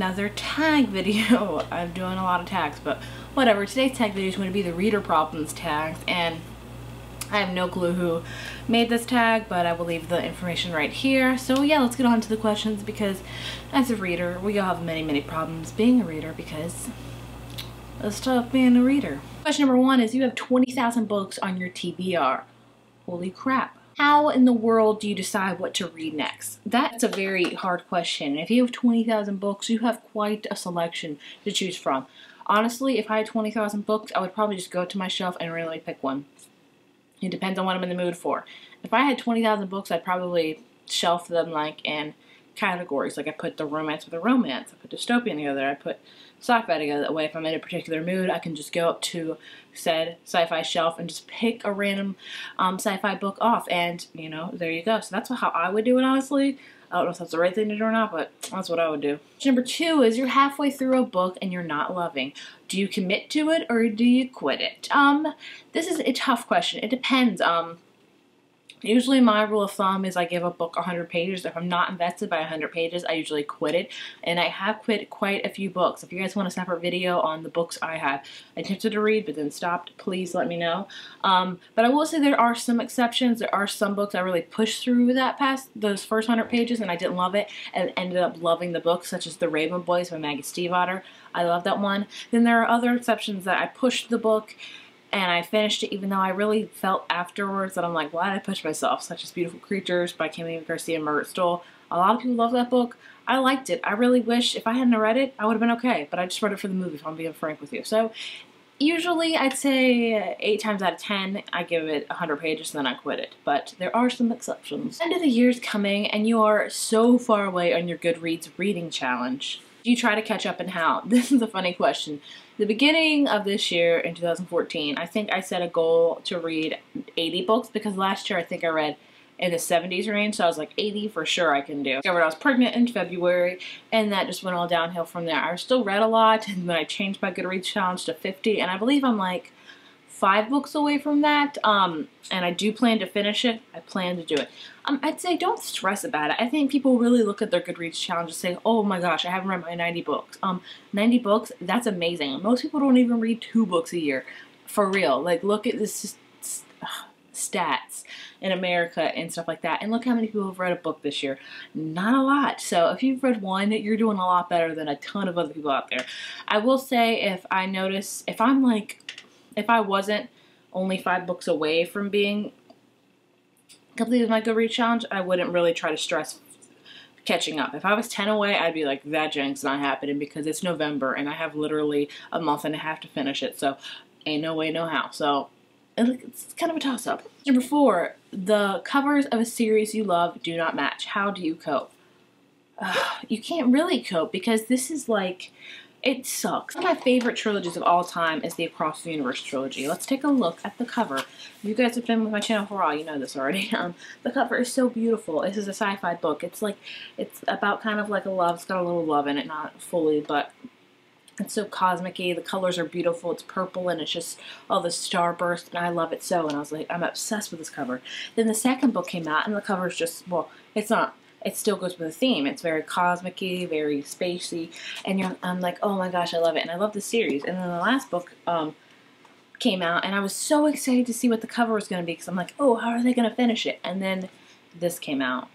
another tag video. I'm doing a lot of tags, but whatever. Today's tag video is going to be the reader problems tags, and I have no clue who made this tag, but I will leave the information right here. So yeah, let's get on to the questions, because as a reader, we all have many problems being a reader, because it's tough being a reader. Question number 1 is, you have 20,000 books on your TBR. Holy crap. How in the world do you decide what to read next? That's a very hard question. If you have 20,000 books, you have quite a selection to choose from. Honestly, if I had 20,000 books, I would probably just go to my shelf and randomly pick one. It depends on what I'm in the mood for. If I had 20,000 books, I'd probably shelf them like in categories. Like I put the romance with a romance, I put dystopian together, I put sci-fi together. That way if I'm in a particular mood, I can just go up to said sci-fi shelf and just pick a random sci-fi book off, and you know, there you go. So that's how I would do it, honestly. I don't know if that's the right thing to do or not, but that's what I would do. Number 2 is, you're halfway through a book and you're not loving. Do you commit to it or do you quit it? This is a tough question. It depends. Usually my rule of thumb is I give a book 100 pages. If I'm not invested by 100 pages, I usually quit it. And I have quit quite a few books. If you guys want a separate video on the books I have attempted to read but then stopped, please let me know. But I will say there are some exceptions. There are some books I really pushed through that past those first 100 pages and I didn't love it and ended up loving the book, such as The Raven Boys by Maggie Stiefvater. I love that one. Then there are other exceptions that I pushed the book and I finished it even though I really felt afterwards that I'm like, why did I push myself? Such as Beautiful Creatures by Cameron Garcia and Margaret Stohl. A lot of people love that book. I liked it. I really wish if I hadn't read it, I would have been okay. But I just read it for the movie, if I'm being frank with you. So usually I'd say 8 times out of 10, I give it 100 pages and then I quit it. But there are some exceptions. End of the year's coming and you are so far away on your Goodreads reading challenge. Do you try to catch up, and how? This is a funny question. The beginning of this year, in 2014, I think I set a goal to read 80 books, because last year I think I read in the 70s range, so I was like 80 for sure I can do. I discovered I was pregnant in February, and that just went all downhill from there. I still read a lot, and then I changed my Goodreads challenge to 50, and I believe I'm like 5 books away from that, and I do plan to finish it. I plan to do it. I'd say don't stress about it. I think people really look at their Goodreads challenge and say, oh my gosh, I haven't read my 90 books. 90 books, that's amazing. Most people don't even read 2 books a year. For real. Like, look at this stats in America and stuff like that, and look how many people have read a book this year. Not a lot. So if you've read 1, you're doing a lot better than a ton of other people out there. I will say, if I notice, if I wasn't only 5 books away from being completed my Goodreads challenge, I wouldn't really try to stress catching up. If I was 10 away, I'd be like, that jink's not happening, because it's November and I have literally a month and a half to finish it. So ain't no way, no how. So it's kind of a toss-up. Number 4, the covers of a series you love do not match. How do you cope? You can't really cope, because this is like, it sucks. One of my favorite trilogies of all time is the Across the Universe trilogy. Let's take a look at the cover. You guys have been with my channel for a while, you know this already. The cover is so beautiful. This is a sci-fi book. It's about kind of like a love. It's got a little love in it, not fully, but it's so cosmic-y. The colors are beautiful. It's purple and it's just all the starburst, and I love it so. And I was like, I'm obsessed with this cover. Then the second book came out and the cover is just, well, it's not. It still goes with the theme. It's very cosmic-y, very spacey, and I'm like, oh my gosh, I love it, and I love the series. And then the last book came out, and I was so excited to see what the cover was going to be, because I'm like, oh, how are they going to finish it? And then this came out.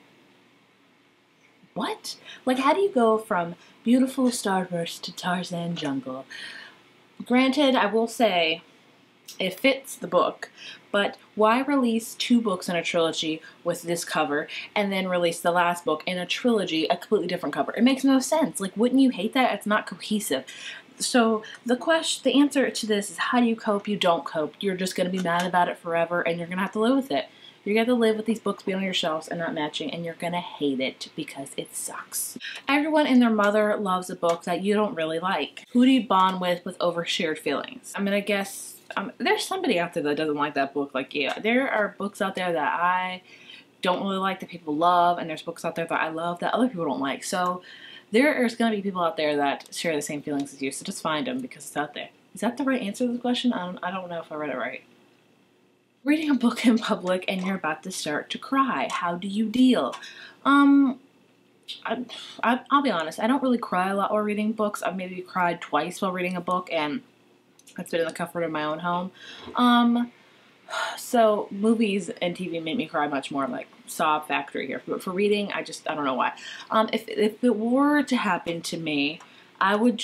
What? Like, how do you go from beautiful starburst to Tarzan jungle? Granted, I will say, it fits the book, but why release 2 books in a trilogy with this cover and then release the last book in a trilogy, a completely different cover? It makes no sense. Like, wouldn't you hate that? It's not cohesive. So the answer to this is, how do you cope? You don't cope. You're just going to be mad about it forever, and you're going to have to live with it. You're going to have to live with these books being on your shelves and not matching, and you're going to hate it because it sucks. Everyone and their mother loves a book that you don't really like. Who do you bond with overshared feelings? I'm going to guess there's somebody out there that doesn't like that book. Like, yeah, there are books out there that I don't really like that people love, and there's books out there that I love that other people don't like. So there's going to be people out there that share the same feelings as you, so just find them, because it's out there. Is that the right answer to the question? I don't know if I read it right. Reading a book in public and you're about to start to cry. How do you deal? I'll be honest, I don't really cry a lot while reading books. I've maybe cried twice while reading a book, and it's been in the comfort of my own home. So movies and TV make me cry much more, like sob factory here. But for reading, I don't know why. If it were to happen to me, I would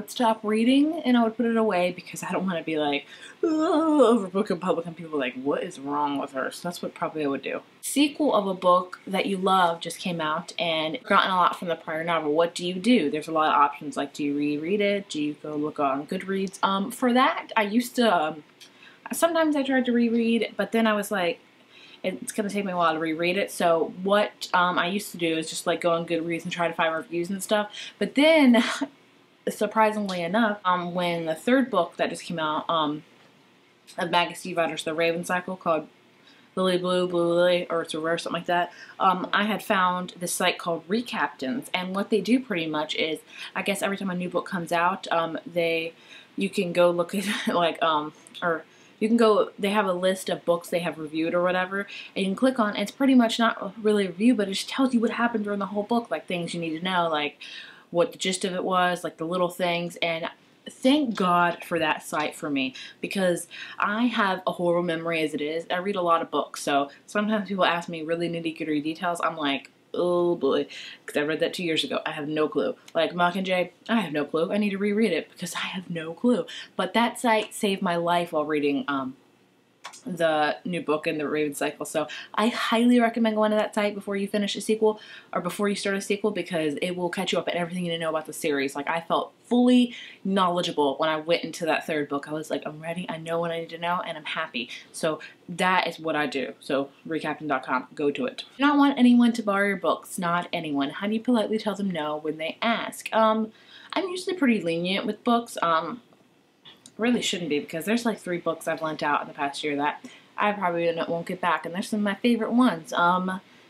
stop reading and I would put it away because I don't want to be like, oh, overbooked in public and people are like, what is wrong with her? So that's what probably I would do. Sequel of a book that you love just came out and gotten a lot from the prior novel. What do you do? There's a lot of options. Like, do you reread it? Do you go look on Goodreads? For that, I used to, sometimes I tried to reread, but then I was like, it's going to take me a while to reread it. So what I used to do is just like go on Goodreads and try to find reviews and stuff. But then surprisingly enough, when the third book that just came out of Maggie Stiefvater's The Raven Cycle, called Lily Blue, Blue Lily, or it's a rare, something like that, I had found this site called Recaptains, and what they do pretty much is, I guess every time a new book comes out, you can go look at like or you can go, they have a list of books they have reviewed or whatever, and you can click on, and it's pretty much not really a review, but it just tells you what happened during the whole book, like things you need to know, like what the gist of it was, like the little things. And thank God for that site for me, because I have a horrible memory as it is. I read a lot of books, so sometimes people ask me really nitty-gritty details. I'm like, oh boy, because I read that 2 years ago. I have no clue. Like Mockingjay, I have no clue. I need to reread it because I have no clue. But that site saved my life while reading the new book in the Raven Cycle. So I highly recommend going to that site before you finish a sequel, or before you start a sequel, because it will catch you up on everything you need to know about the series. Like, I felt fully knowledgeable when I went into that third book. I was like, I'm ready, I know what I need to know, and I'm happy. So that is what I do. So recaptain.com, go to it. Do not want anyone to borrow your books. Not anyone. How do you politely tell them no when they ask? I'm usually pretty lenient with books. Really shouldn't be, because there's like 3 books I've lent out in the past year that I probably won't get back, and they're some of my favorite ones.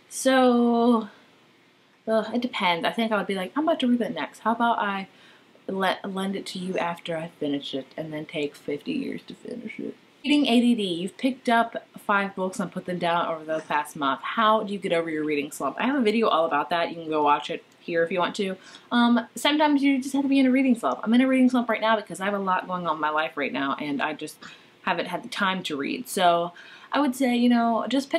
So it depends. I think I would be like, I'm about to read that next. How about I lend it to you after I finish it, and then take 50 years to finish it. Reading ADD. You've picked up 5 books and put them down over the past month. How do you get over your reading slump? I have a video all about that. You can go watch it here if you want to. Sometimes you just have to be in a reading slump. I'm in a reading slump right now because I have a lot going on in my life right now, and I just haven't had the time to read. So I would say, you know, just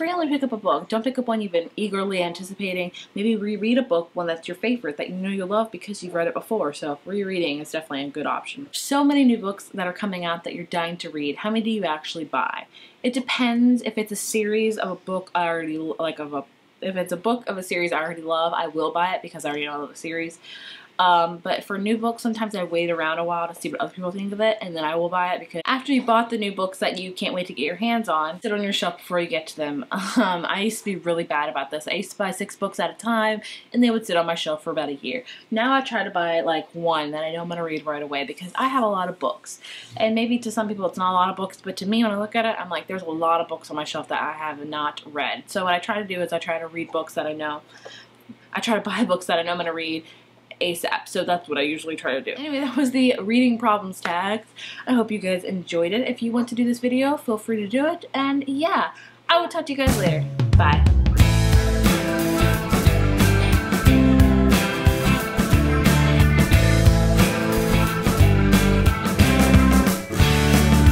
randomly pick up a book. Don't pick up one you've been eagerly anticipating. Maybe reread a book, one that's your favorite, that you know you love because you've read it before. So rereading is definitely a good option. So many new books that are coming out that you're dying to read. How many do you actually buy? It depends. If it's a series of a book I already like, if it's a book of a series I already love, I will buy it because I already know I love the series. But for new books, sometimes I wait around a while to see what other people think of it, and then I will buy it, because after you bought the new books that you can't wait to get your hands on, sit on your shelf before you get to them. I used to be really bad about this. I used to buy 6 books at a time, and they would sit on my shelf for about a year. Now I try to buy like one that I know I'm going to read right away, because I have a lot of books. And maybe to some people it's not a lot of books, but to me, when I look at it, I'm like, there's a lot of books on my shelf that I have not read. So what I try to do is I try to read books that I know. I try to buy books that I know I'm going to read ASAP. So that's what I usually try to do. Anyway, that was the reading problems tags. I hope you guys enjoyed it. If you want to do this video, feel free to do it. And yeah, I will talk to you guys later. Bye.